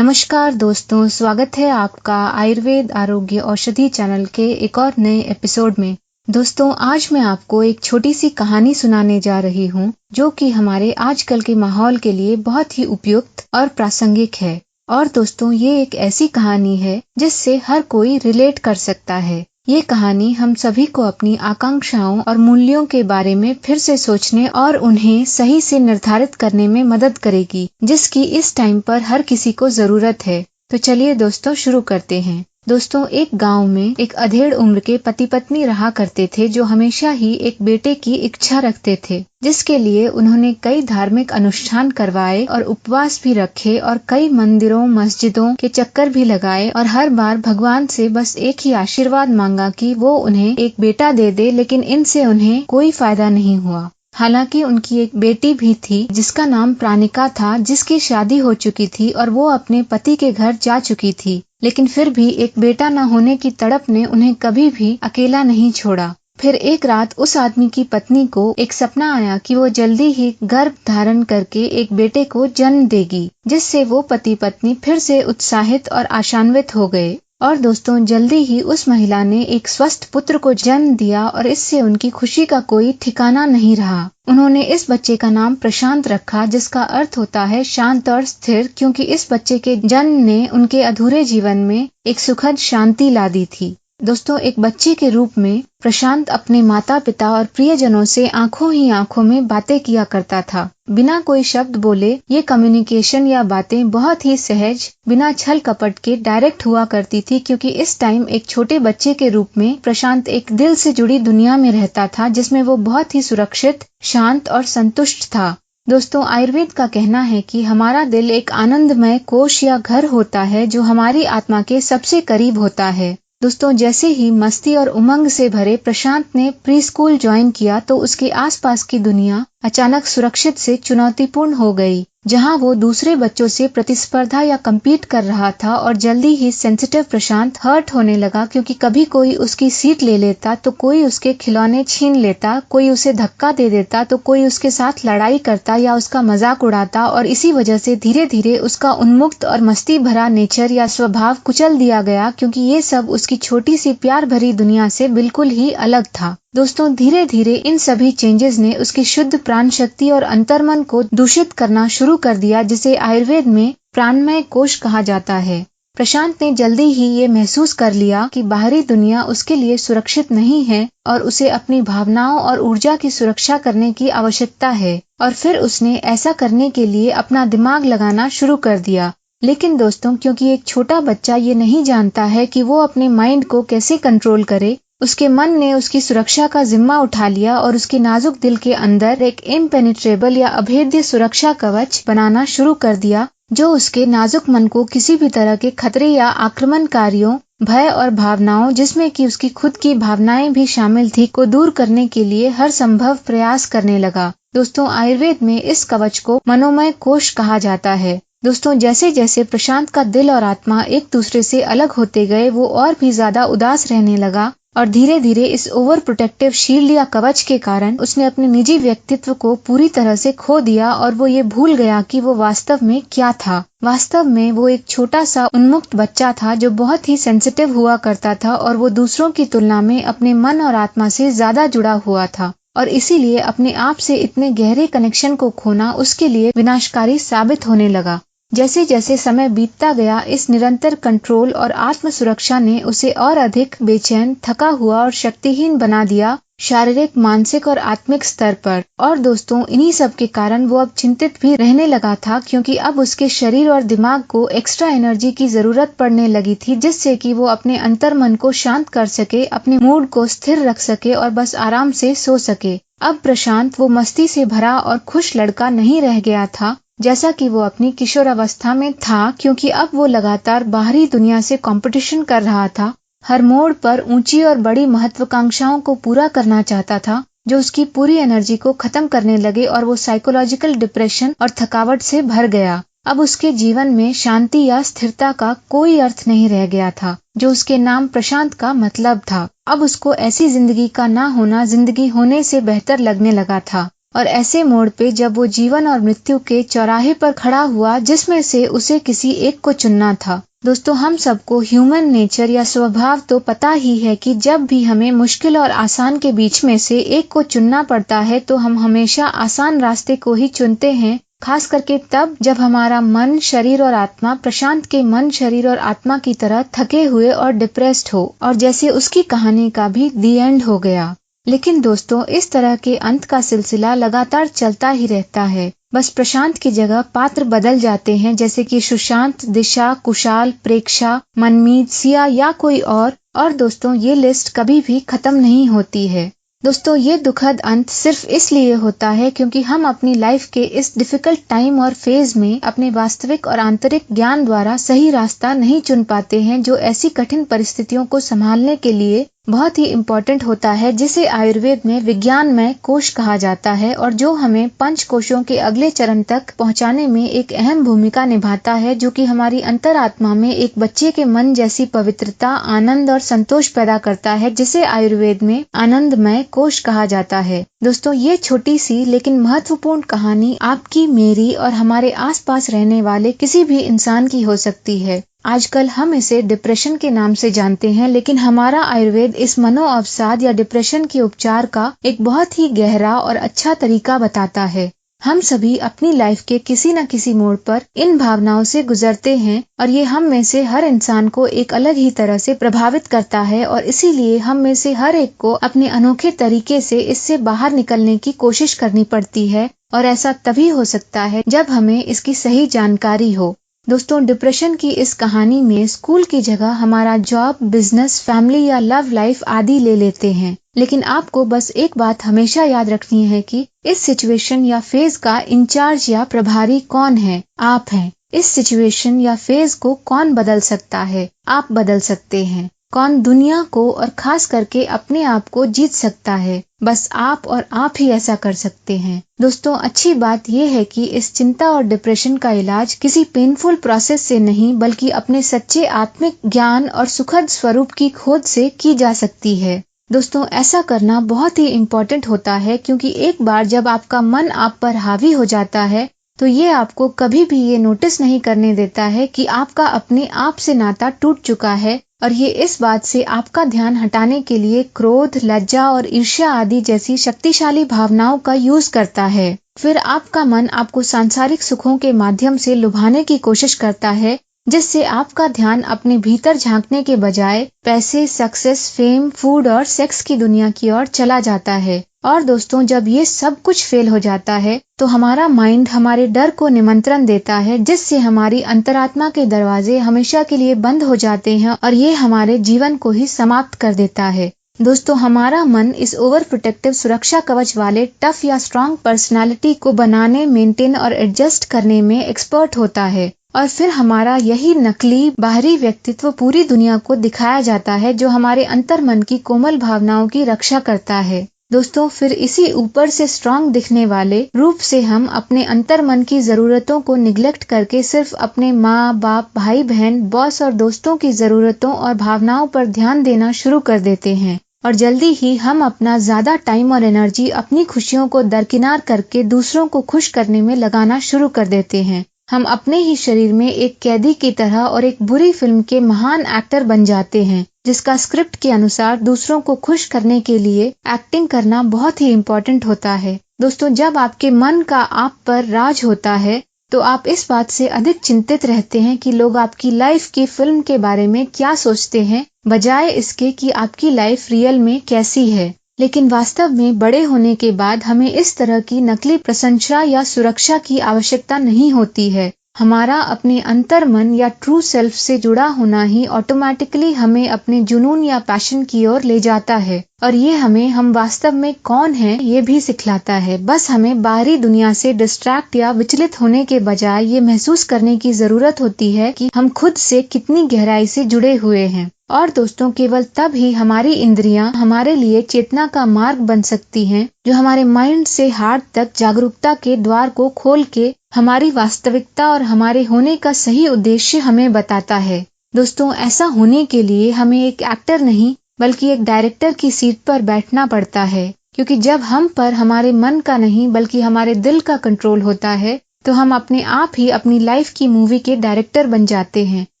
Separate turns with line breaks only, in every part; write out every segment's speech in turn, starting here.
नमस्कार दोस्तों, स्वागत है आपका आयुर्वेद आरोग्य औषधि चैनल के एक और नए एपिसोड में। दोस्तों, आज मैं आपको एक छोटी सी कहानी सुनाने जा रही हूँ जो कि हमारे आजकल के माहौल के लिए बहुत ही उपयुक्त और प्रासंगिक है। और दोस्तों, ये एक ऐसी कहानी है जिससे हर कोई रिलेट कर सकता है। ये कहानी हम सभी को अपनी आकांक्षाओं और मूल्यों के बारे में फिर से सोचने और उन्हें सही से निर्धारित करने में मदद करेगी, जिसकी इस टाइम पर हर किसी को जरूरत है। तो चलिए दोस्तों, शुरू करते हैं। दोस्तों, एक गांव में एक अधेड़ उम्र के पति पत्नी रहा करते थे जो हमेशा ही एक बेटे की इच्छा रखते थे, जिसके लिए उन्होंने कई धार्मिक अनुष्ठान करवाए और उपवास भी रखे और कई मंदिरों मस्जिदों के चक्कर भी लगाए और हर बार भगवान से बस एक ही आशीर्वाद मांगा कि वो उन्हें एक बेटा दे दे, लेकिन इनसे उन्हें कोई फायदा नहीं हुआ। हालांकि उनकी एक बेटी भी थी जिसका नाम प्राणिका था, जिसकी शादी हो चुकी थी और वो अपने पति के घर जा चुकी थी, लेकिन फिर भी एक बेटा न होने की तड़प ने उन्हें कभी भी अकेला नहीं छोड़ा। फिर एक रात उस आदमी की पत्नी को एक सपना आया कि वो जल्दी ही गर्भ धारण करके एक बेटे को जन्म देगी, जिससे वो पति पत्नी फिर से उत्साहित और आशान्वित हो गए। और दोस्तों, जल्दी ही उस महिला ने एक स्वस्थ पुत्र को जन्म दिया और इससे उनकी खुशी का कोई ठिकाना नहीं रहा। उन्होंने इस बच्चे का नाम प्रशांत रखा, जिसका अर्थ होता है शांत और स्थिर, क्योंकि इस बच्चे के जन्म ने उनके अधूरे जीवन में एक सुखद शांति ला दी थी। दोस्तों, एक बच्चे के रूप में प्रशांत अपने माता पिता और प्रियजनों से आंखों ही आंखों में बातें किया करता था। बिना कोई शब्द बोले ये कम्युनिकेशन या बातें बहुत ही सहज, बिना छल कपट के डायरेक्ट हुआ करती थी, क्योंकि इस टाइम एक छोटे बच्चे के रूप में प्रशांत एक दिल से जुड़ी दुनिया में रहता था, जिसमें वो बहुत ही सुरक्षित, शांत और संतुष्ट था। दोस्तों, आयुर्वेद का कहना है कि हमारा दिल एक आनंदमय कोश या घर होता है जो हमारी आत्मा के सबसे करीब होता है। दोस्तों, जैसे ही मस्ती और उमंग से भरे प्रशांत ने प्री स्कूल ज्वाइन किया तो उसके आसपास की दुनिया अचानक सुरक्षित से चुनौतीपूर्ण हो गई, जहां वो दूसरे बच्चों से प्रतिस्पर्धा या कम्पीट कर रहा था। और जल्दी ही सेंसिटिव प्रशांत हर्ट होने लगा, क्योंकि कभी कोई उसकी सीट ले लेता तो कोई उसके खिलौने छीन लेता, कोई उसे धक्का दे देता तो कोई उसके साथ लड़ाई करता या उसका मजाक उड़ाता। और इसी वजह से धीरे धीरे उसका उन्मुक्त और मस्ती भरा नेचर या स्वभाव कुचल दिया गया, क्योंकि ये सब उसकी छोटी सी प्यार भरी दुनिया से बिल्कुल ही अलग था। दोस्तों, धीरे धीरे इन सभी चेंजेस ने उसकी शुद्ध प्राण शक्ति और अंतर्मन को दूषित करना शुरू कर दिया, जिसे आयुर्वेद में प्राणमय कोश कहा जाता है। प्रशांत ने जल्दी ही ये महसूस कर लिया कि बाहरी दुनिया उसके लिए सुरक्षित नहीं है और उसे अपनी भावनाओं और ऊर्जा की सुरक्षा करने की आवश्यकता है। और फिर उसने ऐसा करने के लिए अपना दिमाग लगाना शुरू कर दिया। लेकिन दोस्तों, क्योंकि एक छोटा बच्चा ये नहीं जानता है कि वो अपने माइंड को कैसे कंट्रोल करे, उसके मन ने उसकी सुरक्षा का जिम्मा उठा लिया और उसके नाजुक दिल के अंदर एक इम्पेनिट्रेबल या अभेद्य सुरक्षा कवच बनाना शुरू कर दिया, जो उसके नाजुक मन को किसी भी तरह के खतरे या आक्रमणकारियों, भय और भावनाओं, जिसमें कि उसकी खुद की भावनाएं भी शामिल थी, को दूर करने के लिए हर संभव प्रयास करने लगा। दोस्तों, आयुर्वेद में इस कवच को मनोमय कोश कहा जाता है। दोस्तों, जैसे जैसे प्रशांत का दिल और आत्मा एक दूसरे से अलग होते गए, वो और भी ज्यादा उदास रहने लगा और धीरे धीरे इस ओवर प्रोटेक्टिव शील्ड या कवच के कारण उसने अपने निजी व्यक्तित्व को पूरी तरह से खो दिया और वो ये भूल गया कि वो वास्तव में क्या था। वास्तव में वो एक छोटा सा उन्मुक्त बच्चा था जो बहुत ही सेंसिटिव हुआ करता था और वो दूसरों की तुलना में अपने मन और आत्मा से ज्यादा जुड़ा हुआ था, और इसीलिए अपने आप से इतने गहरे कनेक्शन को खोना उसके लिए विनाशकारी साबित होने लगा। जैसे जैसे समय बीतता गया, इस निरंतर कंट्रोल और आत्म सुरक्षा ने उसे और अधिक बेचैन, थका हुआ और शक्तिहीन बना दिया, शारीरिक, मानसिक और आत्मिक स्तर पर। और दोस्तों, इन्हीं सब के कारण वो अब चिंतित भी रहने लगा था, क्योंकि अब उसके शरीर और दिमाग को एक्स्ट्रा एनर्जी की जरूरत पड़ने लगी थी, जिससे कि वो अपने अंतर्मन को शांत कर सके, अपने मूड को स्थिर रख सके और बस आराम से सो सके। अब प्रशांत वो मस्ती से भरा और खुश लड़का नहीं रह गया था जैसा कि वो अपनी किशोरावस्था में था, क्योंकि अब वो लगातार बाहरी दुनिया से कंपटीशन कर रहा था। हर मोड़ पर ऊंची और बड़ी महत्वाकांक्षाओं को पूरा करना चाहता था, जो उसकी पूरी एनर्जी को खत्म करने लगे, और वो साइकोलॉजिकल डिप्रेशन और थकावट से भर गया। अब उसके जीवन में शांति या स्थिरता का कोई अर्थ नहीं रह गया था, जो उसके नाम प्रशांत का मतलब था। अब उसको ऐसी जिंदगी का ना होना जिंदगी होने से बेहतर लगने लगा था। और ऐसे मोड़ पे जब वो जीवन और मृत्यु के चौराहे पर खड़ा हुआ जिसमें से उसे किसी एक को चुनना था। दोस्तों, हम सबको ह्यूमन नेचर या स्वभाव तो पता ही है कि जब भी हमें मुश्किल और आसान के बीच में से एक को चुनना पड़ता है तो हम हमेशा आसान रास्ते को ही चुनते हैं, खास करके तब जब हमारा मन, शरीर और आत्मा प्रशांत के मन, शरीर और आत्मा की तरह थके हुए और डिप्रेस्ड हो, और जैसे उसकी कहानी का भी दी एंड हो गया। लेकिन दोस्तों, इस तरह के अंत का सिलसिला लगातार चलता ही रहता है। बस प्रशांत की जगह पात्र बदल जाते हैं, जैसे कि सुशांत, दिशा, कुशाल, प्रेक्षा, मनमीत, सिया या कोई और दोस्तों, ये लिस्ट कभी भी खत्म नहीं होती है। दोस्तों, ये दुखद अंत सिर्फ इसलिए होता है क्योंकि हम अपनी लाइफ के इस डिफिकल्ट टाइम और फेज में अपने वास्तविक और आंतरिक ज्ञान द्वारा सही रास्ता नहीं चुन पाते हैं, जो ऐसी कठिन परिस्थितियों को संभालने के लिए बहुत ही इम्पोर्टेंट होता है, जिसे आयुर्वेद में विज्ञानमय कोश कहा जाता है और जो हमें पंच कोशों के अगले चरण तक पहुंचाने में एक अहम भूमिका निभाता है, जो कि हमारी अंतरात्मा में एक बच्चे के मन जैसी पवित्रता, आनंद और संतोष पैदा करता है, जिसे आयुर्वेद में आनंदमय कोश कहा जाता है। दोस्तों, ये छोटी सी लेकिन महत्वपूर्ण कहानी आपकी, मेरी और हमारे आसपास रहने वाले किसी भी इंसान की हो सकती है। आजकल हम इसे डिप्रेशन के नाम से जानते हैं, लेकिन हमारा आयुर्वेद इस मनोअवसाद या डिप्रेशन के उपचार का एक बहुत ही गहरा और अच्छा तरीका बताता है। हम सभी अपनी लाइफ के किसी न किसी मोड़ पर इन भावनाओं से गुजरते हैं और ये हम में से हर इंसान को एक अलग ही तरह से प्रभावित करता है, और इसीलिए हम में से हर एक को अपने अनोखे तरीके से इससे बाहर निकलने की कोशिश करनी पड़ती है, और ऐसा तभी हो सकता है जब हमें इसकी सही जानकारी हो। दोस्तों, डिप्रेशन की इस कहानी में स्कूल की जगह हमारा जॉब, बिजनेस, फैमिली या लव लाइफ आदि ले लेते हैं, लेकिन आपको बस एक बात हमेशा याद रखनी है कि इस सिचुएशन या फेज का इंचार्ज या प्रभारी कौन है? आप हैं। इस सिचुएशन या फेज को कौन बदल सकता है? आप बदल सकते हैं। कौन दुनिया को और खास करके अपने आप को जीत सकता है? बस आप और आप ही ऐसा कर सकते हैं। दोस्तों, अच्छी बात यह है कि इस चिंता और डिप्रेशन का इलाज किसी पेनफुल प्रोसेस से नहीं, बल्कि अपने सच्चे आत्मिक ज्ञान और सुखद स्वरूप की खोज से की जा सकती है। दोस्तों, ऐसा करना बहुत ही इम्पोर्टेंट होता है, क्योंकि एक बार जब आपका मन आप पर हावी हो जाता है तो ये आपको कभी भी ये नोटिस नहीं करने देता है कि आपका अपने आप से नाता टूट चुका है, और ये इस बात से आपका ध्यान हटाने के लिए क्रोध, लज्जा और ईर्ष्या आदि जैसी शक्तिशाली भावनाओं का यूज करता है। फिर आपका मन आपको सांसारिक सुखों के माध्यम से लुभाने की कोशिश करता है, जिससे आपका ध्यान अपने भीतर झांकने के बजाय पैसे, सक्सेस, फेम, फूड और सेक्स की दुनिया की ओर चला जाता है। और दोस्तों, जब ये सब कुछ फेल हो जाता है तो हमारा माइंड हमारे डर को निमंत्रण देता है, जिससे हमारी अंतरात्मा के दरवाजे हमेशा के लिए बंद हो जाते हैं और ये हमारे जीवन को ही समाप्त कर देता है। दोस्तों, हमारा मन इस ओवर प्रोटेक्टिव सुरक्षा कवच वाले टफ या स्ट्रांग पर्सनालिटी को बनाने, मेंटेन और एडजस्ट करने में एक्सपर्ट होता है, और फिर हमारा यही नकली बाहरी व्यक्तित्व पूरी दुनिया को दिखाया जाता है, जो हमारे अंतर मन की कोमल भावनाओं की रक्षा करता है। दोस्तों, फिर इसी ऊपर से स्ट्रांग दिखने वाले रूप से हम अपने अंतर मन की जरूरतों को निग्लेक्ट करके सिर्फ अपने माँ बाप, भाई बहन, बॉस और दोस्तों की जरूरतों और भावनाओं पर ध्यान देना शुरू कर देते हैं, और जल्दी ही हम अपना ज्यादा टाइम और एनर्जी अपनी खुशियों को दरकिनार करके दूसरों को खुश करने में लगाना शुरू कर देते हैं। हम अपने ही शरीर में एक कैदी की तरह और एक बुरी फिल्म के महान एक्टर बन जाते हैं, जिसका स्क्रिप्ट के अनुसार दूसरों को खुश करने के लिए एक्टिंग करना बहुत ही इम्पोर्टेंट होता है। दोस्तों, जब आपके मन का आप पर राज होता है तो आप इस बात से अधिक चिंतित रहते हैं कि लोग आपकी लाइफ की फिल्म के बारे में क्या सोचते हैं, बजाय इसके कि आपकी लाइफ रियल में कैसी है। लेकिन वास्तव में बड़े होने के बाद हमें इस तरह की नकली प्रशंसा या सुरक्षा की आवश्यकता नहीं होती है। हमारा अपने अंतर मन या ट्रू सेल्फ से जुड़ा होना ही ऑटोमेटिकली हमें अपने जुनून या पैशन की ओर ले जाता है, और ये हमें हम वास्तव में कौन हैं ये भी सिखलाता है। बस हमें बाहरी दुनिया से डिस्ट्रैक्ट या विचलित होने के बजाय ये महसूस करने की जरूरत होती है कि हम खुद से कितनी गहराई से जुड़े हुए हैं। और दोस्तों, केवल तब ही हमारी इंद्रियां हमारे लिए चेतना का मार्ग बन सकती हैं, जो हमारे माइंड से हार्ट तक जागरूकता के द्वार को खोल के हमारी वास्तविकता और हमारे होने का सही उद्देश्य हमें बताता है। दोस्तों, ऐसा होने के लिए हमें एक एक्टर नहीं बल्कि एक डायरेक्टर की सीट पर बैठना पड़ता है। क्योंकि जब हम पर हमारे मन का नहीं बल्कि हमारे दिल का कंट्रोल होता है तो हम अपने आप ही अपनी लाइफ की मूवी के डायरेक्टर बन जाते हैं।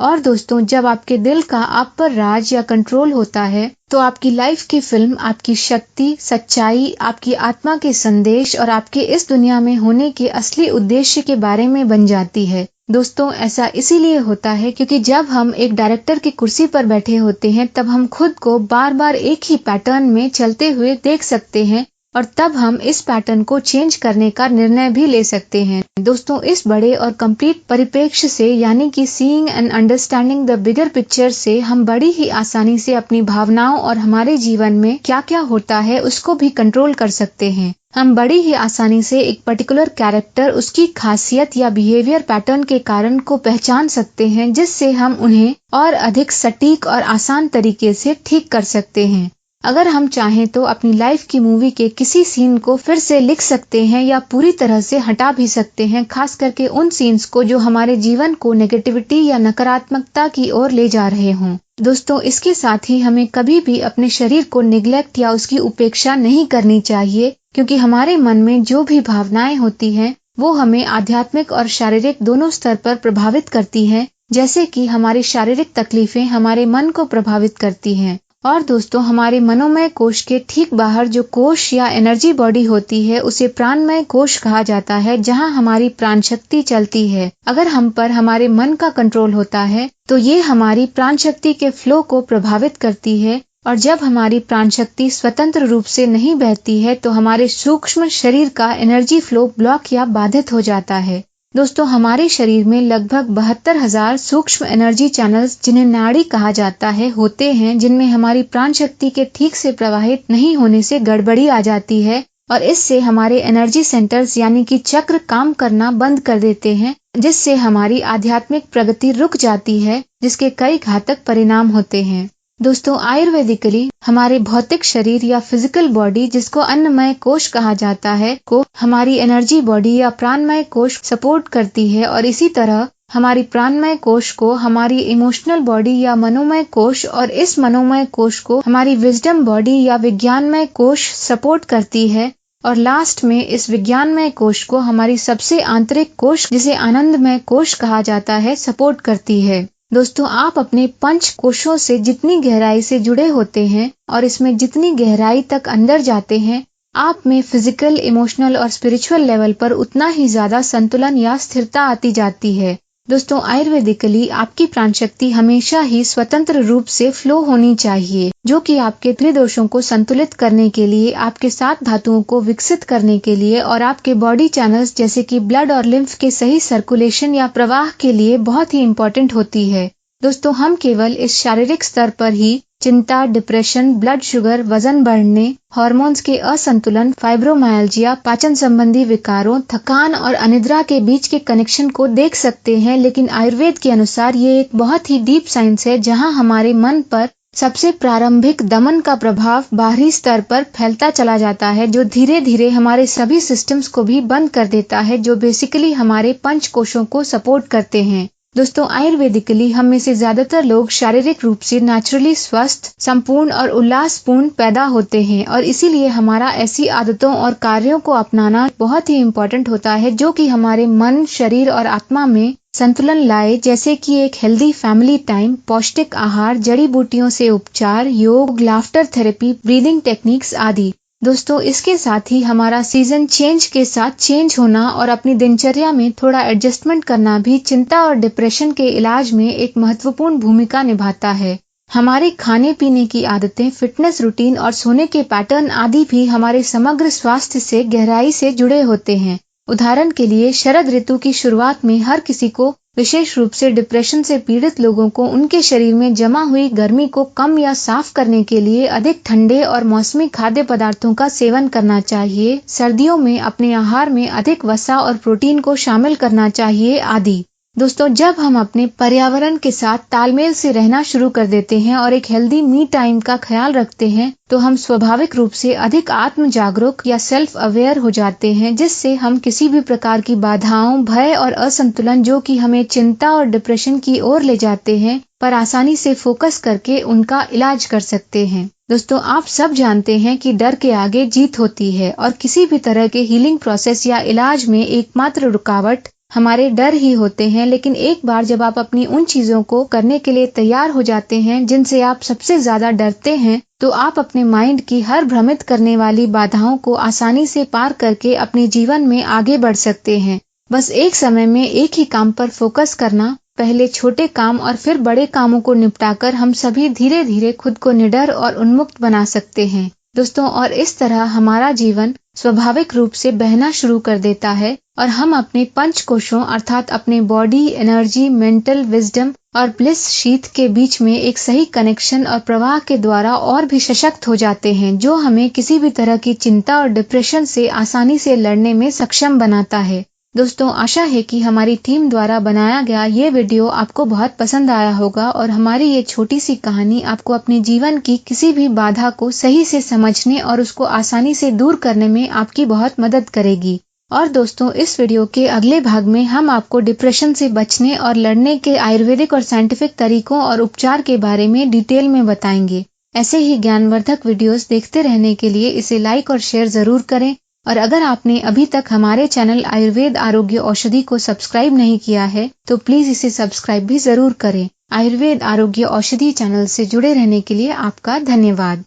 और दोस्तों, जब आपके दिल का आप पर राज या कंट्रोल होता है तो आपकी लाइफ की फिल्म आपकी शक्ति, सच्चाई, आपकी आत्मा के संदेश और आपके इस दुनिया में होने के असली उद्देश्य के बारे में बन जाती है। दोस्तों, ऐसा इसीलिए होता है क्योंकि जब हम एक डायरेक्टर की कुर्सी पर बैठे होते हैं तब हम खुद को बार बार एक ही पैटर्न में चलते हुए देख सकते हैं और तब हम इस पैटर्न को चेंज करने का निर्णय भी ले सकते हैं। दोस्तों, इस बड़े और कंप्लीट परिप्रेक्ष्य से यानी कि seeing and understanding the bigger picture से हम बड़ी ही आसानी से अपनी भावनाओं और हमारे जीवन में क्या क्या होता है उसको भी कंट्रोल कर सकते हैं। हम बड़ी ही आसानी से एक पर्टिकुलर कैरेक्टर, उसकी खासियत या बिहेवियर पैटर्न के कारण को पहचान सकते हैं जिससे हम उन्हें और अधिक सटीक और आसान तरीके से ठीक कर सकते हैं। अगर हम चाहें तो अपनी लाइफ की मूवी के किसी सीन को फिर से लिख सकते हैं या पूरी तरह से हटा भी सकते हैं, खास करके उन सीन्स को जो हमारे जीवन को नेगेटिविटी या नकारात्मकता की ओर ले जा रहे हों। दोस्तों, इसके साथ ही हमें कभी भी अपने शरीर को निग्लेक्ट या उसकी उपेक्षा नहीं करनी चाहिए, क्योंकि हमारे मन में जो भी भावनाएं होती हैं वो हमें आध्यात्मिक और शारीरिक दोनों स्तर पर प्रभावित करती हैं। जैसे कि हमारी शारीरिक तकलीफें हमारे मन को प्रभावित करती हैं। और दोस्तों, हमारे मनोमय कोश के ठीक बाहर जो कोश या एनर्जी बॉडी होती है उसे प्राणमय कोश कहा जाता है, जहां हमारी प्राण शक्ति चलती है। अगर हम पर हमारे मन का कंट्रोल होता है तो ये हमारी प्राण शक्ति के फ्लो को प्रभावित करती है, और जब हमारी प्राण शक्ति स्वतंत्र रूप से नहीं बहती है तो हमारे सूक्ष्म शरीर का एनर्जी फ्लो ब्लॉक या बाधित हो जाता है। दोस्तों, हमारे शरीर में लगभग 72,000 सूक्ष्म एनर्जी चैनल्स, जिन्हें नाड़ी कहा जाता है, होते हैं, जिनमें हमारी प्राण शक्ति के ठीक से प्रवाहित नहीं होने से गड़बड़ी आ जाती है और इससे हमारे एनर्जी सेंटर्स यानी कि चक्र काम करना बंद कर देते हैं, जिससे हमारी आध्यात्मिक प्रगति रुक जाती है, जिसके कई घातक परिणाम होते हैं। दोस्तों, आयुर्वेदिकली हमारे भौतिक शरीर या फिजिकल बॉडी, जिसको अन्नमय कोश कहा जाता है, को हमारी एनर्जी बॉडी या प्राणमय कोश सपोर्ट करती है, और इसी तरह हमारी प्राणमय कोश को हमारी इमोशनल बॉडी या मनोमय कोश, और इस मनोमय कोश को हमारी विजडम बॉडी या विज्ञानमय कोश सपोर्ट करती है, और लास्ट में इस विज्ञानमय कोश को हमारी सबसे आंतरिक कोश, जिसे आनंदमय कोश कहा जाता है, सपोर्ट करती है। दोस्तों, आप अपने पंच कोशों से जितनी गहराई से जुड़े होते हैं और इसमें जितनी गहराई तक अंदर जाते हैं, आप में फिजिकल, इमोशनल और स्पिरिचुअल लेवल पर उतना ही ज्यादा संतुलन या स्थिरता आती जाती है। दोस्तों, आयुर्वेदिकली आपकी प्राण शक्ति हमेशा ही स्वतंत्र रूप से फ्लो होनी चाहिए, जो कि आपके त्रिदोषों को संतुलित करने के लिए, आपके 7 धातुओं को विकसित करने के लिए और आपके बॉडी चैनल्स जैसे कि ब्लड और लिम्फ के सही सर्कुलेशन या प्रवाह के लिए बहुत ही इम्पोर्टेंट होती है। दोस्तों, हम केवल इस शारीरिक स्तर पर ही चिंता, डिप्रेशन, ब्लड शुगर, वजन बढ़ने, हार्मोन्स के असंतुलन, फाइब्रोमाइल्जिया, पाचन संबंधी विकारों, थकान और अनिद्रा के बीच के कनेक्शन को देख सकते हैं, लेकिन आयुर्वेद के अनुसार ये एक बहुत ही डीप साइंस है, जहां हमारे मन पर सबसे प्रारंभिक दमन का प्रभाव बाहरी स्तर पर फैलता चला जाता है, जो धीरे धीरे हमारे सभी सिस्टम्स को भी बंद कर देता है, जो बेसिकली हमारे पंच कोशों को सपोर्ट करते हैं। दोस्तों, आयुर्वेदिकली हम में से ज्यादातर लोग शारीरिक रूप से नेचुरली स्वस्थ, संपूर्ण और उल्लासपूर्ण पैदा होते हैं, और इसीलिए हमारा ऐसी आदतों और कार्यों को अपनाना बहुत ही इम्पोर्टेंट होता है जो कि हमारे मन, शरीर और आत्मा में संतुलन लाए, जैसे कि एक हेल्दी फैमिली टाइम, पौष्टिक आहार, जड़ी बूटियों से उपचार, योग, लाफ्टर थेरेपी, ब्रीदिंग टेक्निक्स आदि। दोस्तों, इसके साथ ही हमारा सीजन चेंज के साथ चेंज होना और अपनी दिनचर्या में थोड़ा एडजस्टमेंट करना भी चिंता और डिप्रेशन के इलाज में एक महत्वपूर्ण भूमिका निभाता है। हमारे खाने पीने की आदतें, फिटनेस रूटीन और सोने के पैटर्न आदि भी हमारे समग्र स्वास्थ्य से गहराई से जुड़े होते हैं। उदाहरण के लिए, शरद ऋतु की शुरुआत में हर किसी को, विशेष रूप से डिप्रेशन से पीड़ित लोगों को, उनके शरीर में जमा हुई गर्मी को कम या साफ करने के लिए अधिक ठंडे और मौसमी खाद्य पदार्थों का सेवन करना चाहिए। सर्दियों में अपने आहार में अधिक वसा और प्रोटीन को शामिल करना चाहिए आदि। दोस्तों, जब हम अपने पर्यावरण के साथ तालमेल से रहना शुरू कर देते हैं और एक हेल्दी मी टाइम का ख्याल रखते हैं, तो हम स्वाभाविक रूप से अधिक आत्म जागरूक या सेल्फ अवेयर हो जाते हैं, जिससे हम किसी भी प्रकार की बाधाओं, भय और असंतुलन जो कि हमें चिंता और डिप्रेशन की ओर ले जाते हैं, पर आसानी से फोकस करके उनका इलाज कर सकते हैं। दोस्तों, आप सब जानते हैं कि डर के आगे जीत होती है और किसी भी तरह के हीलिंग प्रोसेस या इलाज में एकमात्र रुकावट हमारे डर ही होते हैं। लेकिन एक बार जब आप अपनी उन चीजों को करने के लिए तैयार हो जाते हैं जिनसे आप सबसे ज्यादा डरते हैं, तो आप अपने माइंड की हर भ्रमित करने वाली बाधाओं को आसानी से पार करके अपने जीवन में आगे बढ़ सकते हैं। बस एक समय में एक ही काम पर फोकस करना, पहले छोटे काम और फिर बड़े कामों को निपटाकर हम सभी धीरे धीरे खुद को निडर और उन्मुक्त बना सकते हैं। दोस्तों, और इस तरह हमारा जीवन स्वाभाविक रूप से बहना शुरू कर देता है और हम अपने पंच कोशों अर्थात अपने बॉडी, एनर्जी, मेंटल विजडम और ब्लिस शीथ के बीच में एक सही कनेक्शन और प्रवाह के द्वारा और भी सशक्त हो जाते हैं, जो हमें किसी भी तरह की चिंता और डिप्रेशन से आसानी से लड़ने में सक्षम बनाता है। दोस्तों, आशा है कि हमारी टीम द्वारा बनाया गया ये वीडियो आपको बहुत पसंद आया होगा और हमारी ये छोटी सी कहानी आपको अपने जीवन की किसी भी बाधा को सही से समझने और उसको आसानी से दूर करने में आपकी बहुत मदद करेगी। और दोस्तों, इस वीडियो के अगले भाग में हम आपको डिप्रेशन से बचने और लड़ने के आयुर्वेदिक और साइंटिफिक तरीकों और उपचार के बारे में डिटेल में बताएंगे। ऐसे ही ज्ञानवर्धक वीडियोस देखते रहने के लिए इसे लाइक और शेयर जरूर करें। और अगर आपने अभी तक हमारे चैनल आयुर्वेद आरोग्य औषधि को सब्सक्राइब नहीं किया है, तो प्लीज इसे सब्सक्राइब भी जरूर करें। आयुर्वेद आरोग्य औषधि चैनल से जुड़े रहने के लिए आपका धन्यवाद।